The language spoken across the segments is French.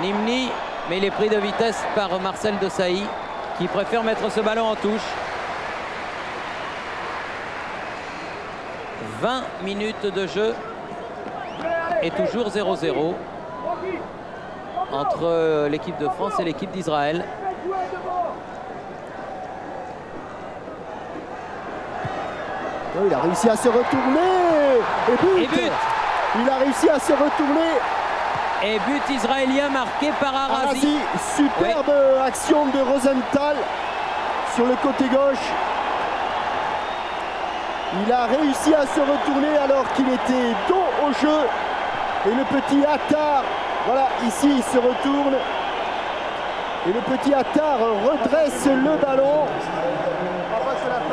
Nimni, mais il est pris de vitesse par Marcel Desailly qui préfère mettre ce ballon en touche. 20 minutes de jeu et toujours 0-0 entre l'équipe de France et l'équipe d'Israël. Oh, il a réussi à se retourner et but. Il a réussi à se retourner. Et but israélien marqué par Arazi. Superbe action de Rosenthal sur le côté gauche. Il a réussi à se retourner alors qu'il était dos au jeu. Et le petit Attar, voilà, ici il se retourne. Et le petit Attar redresse le ballon.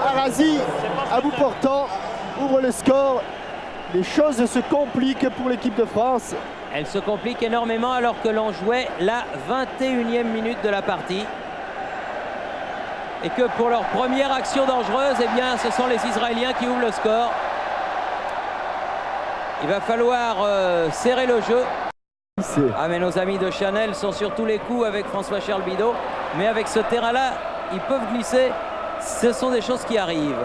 Arazi, à bout portant, ouvre le score. Les choses se compliquent pour l'équipe de France. Elle se complique énormément alors que l'on jouait la 21e minute de la partie. Et que pour leur première action dangereuse, eh bien, ce sont les Israéliens qui ouvrent le score. Il va falloir serrer le jeu. Ah, mais nos amis de Chanel sont sur tous les coups avec François-Charles Bidot. Mais avec ce terrain-là, ils peuvent glisser. Ce sont des choses qui arrivent.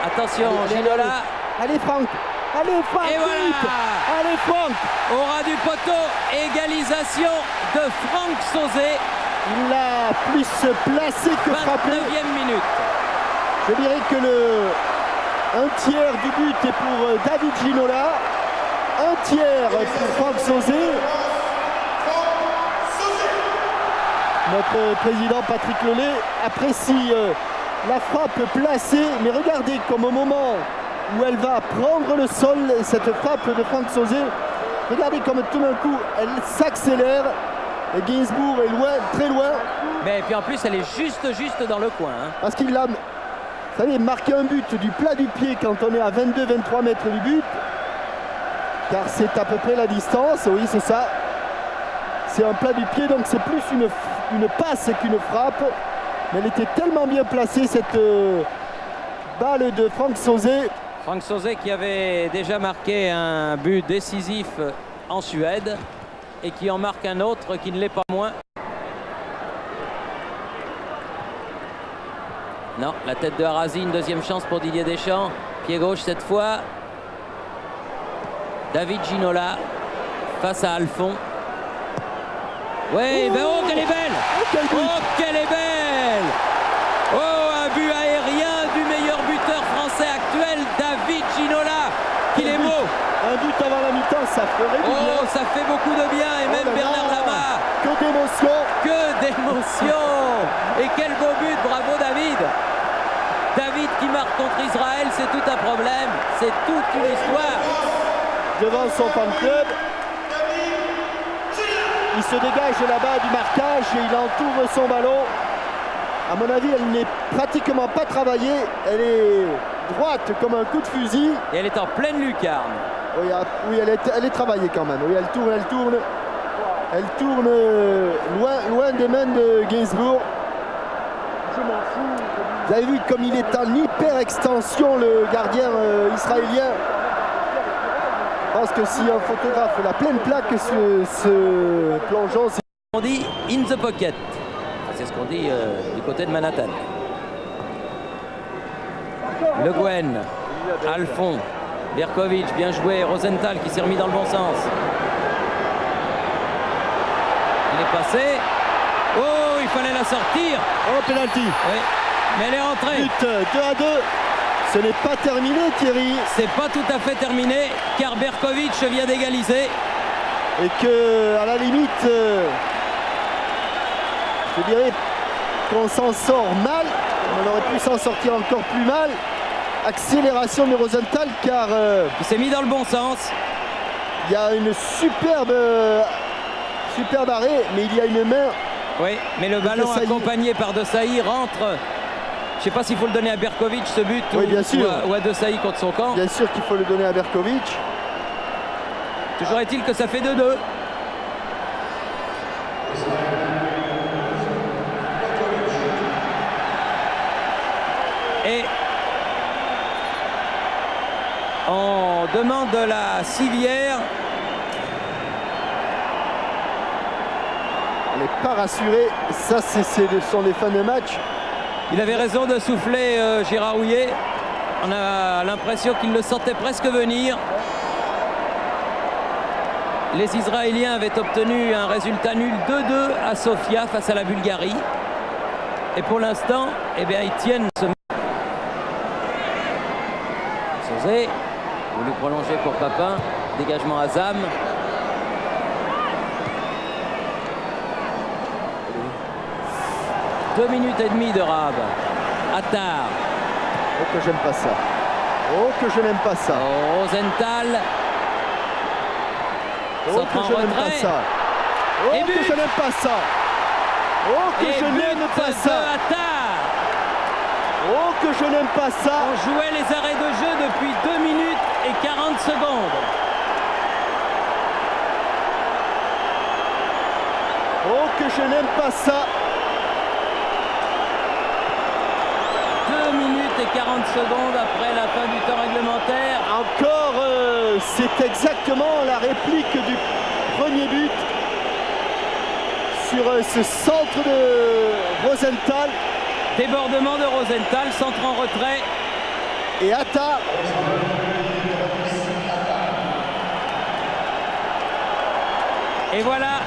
Attention, Ginola. Allez, Franck. Allez, Franck. Et voilà. Allez, Franck. Au ras du poteau, égalisation de Franck Sauzet. Il l'a plus placé que frappé. 29e minute. Je dirais que un tiers du but est pour David Ginola. Un tiers pour Franck Sauzet. Notre président Patrick Lelay apprécie la frappe placée, mais regardez comme au moment où elle va prendre le sol, cette frappe de Franck Sauzet, regardez comme tout d'un coup elle s'accélère et Gainsbourg est loin, très loin. Mais puis en plus elle est juste dans le coin. Hein. Parce qu'il a, vous savez, marqué un but du plat du pied quand on est à 22-23 mètres du but, car c'est à peu près la distance, oui c'est ça. C'est un plat du pied, donc c'est plus une passe qu'une frappe. Mais elle était tellement bien placée, cette balle de Franck Sauzet. Franck Sauzet qui avait déjà marqué un but décisif en Suède et qui en marque un autre qui ne l'est pas moins. Non, la tête de Arazi, une deuxième chance pour Didier Deschamps. Pied gauche cette fois. David Ginola face à Alphon. Oui, ben oh, qu'elle est belle! Oh, qu'elle est belle! Oh, un but aérien du meilleur buteur français actuel, David Ginola, qu'il est beau! Un but avant la mi-temps, ça ferait du bien. Oh, ça fait beaucoup de bien, et même Bernard Lama. Que d'émotion! Que d'émotion! Et quel beau but, bravo David! David qui marque contre Israël, c'est tout un problème, c'est toute une histoire. Devant son fan club. Il se dégage là-bas du marquage et il entoure son ballon. À mon avis, elle n'est pratiquement pas travaillée. Elle est droite comme un coup de fusil. Et elle est en pleine lucarne. Oui, elle est travaillée quand même. Oui, elle tourne. Elle tourne loin des mains de Gainsbourg. Vous avez vu comme il est en hyper extension, le gardien israélien. Je pense que si un photographe fait la pleine plaque ce plongeon, on dit in the pocket. C'est ce qu'on dit du côté de Manhattan. Le Guen, Alphon, Berkovic, bien joué. Rosenthal qui s'est remis dans le bon sens. Il est passé. Oh, il fallait la sortir. Oh, penalty. Oui, mais elle est rentrée. But 2-2. Ce n'est pas terminé, Thierry. C'est pas tout à fait terminé, car Berkovic vient d'égaliser. Et que, à la limite, je dirais qu'on s'en sort mal. On aurait pu s'en sortir encore plus mal. Accélération de Rosenthal, car il s'est mis dans le bon sens. Il y a une superbe arrêt, mais il y a une main. Oui, mais le ballon accompagné par Desailly rentre. Je ne sais pas s'il faut le donner à Berkovic ce but oui, ou à Desailly contre son camp. Bien sûr qu'il faut le donner à Berkovic. Toujours est-il que ça fait 2-2. Et on demande la civière n'est pas rassuré. Ça, ce sont les fins de match. Il avait raison de souffler Gérard Houllier. On a l'impression qu'il le sentait presque venir. Les Israéliens avaient obtenu un résultat nul 2-2 à Sofia face à la Bulgarie. Et pour l'instant, eh bien, ils tiennent ce match. Sauzé, voulu prolonger pour Papin. Dégagement à Zam. Deux minutes et demie de rab. Attar. Oh que j'aime pas ça. Oh que je n'aime pas ça. Oh, Rosenthal. Oh que je n'aime pas ça. Oh que je n'aime pas ça. Oh que je n'aime pas ça. Attar. Oh que je n'aime pas ça. On jouait les arrêts de jeu depuis 2 minutes et 40 secondes. Oh que je n'aime pas ça. 2 minutes et 40 secondes après la fin du temps réglementaire. Encore, c'est exactement la réplique du premier but sur ce centre de Rosenthal. Débordement de Rosenthal, centre en retrait. Et Attar. Et voilà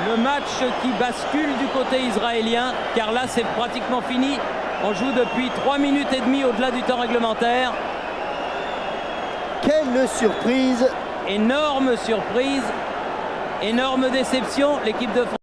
le match qui bascule du côté israélien, car là c'est pratiquement fini. On joue depuis 3 minutes et demie au-delà du temps réglementaire. Quelle surprise! Énorme surprise, énorme déception. L'équipe de France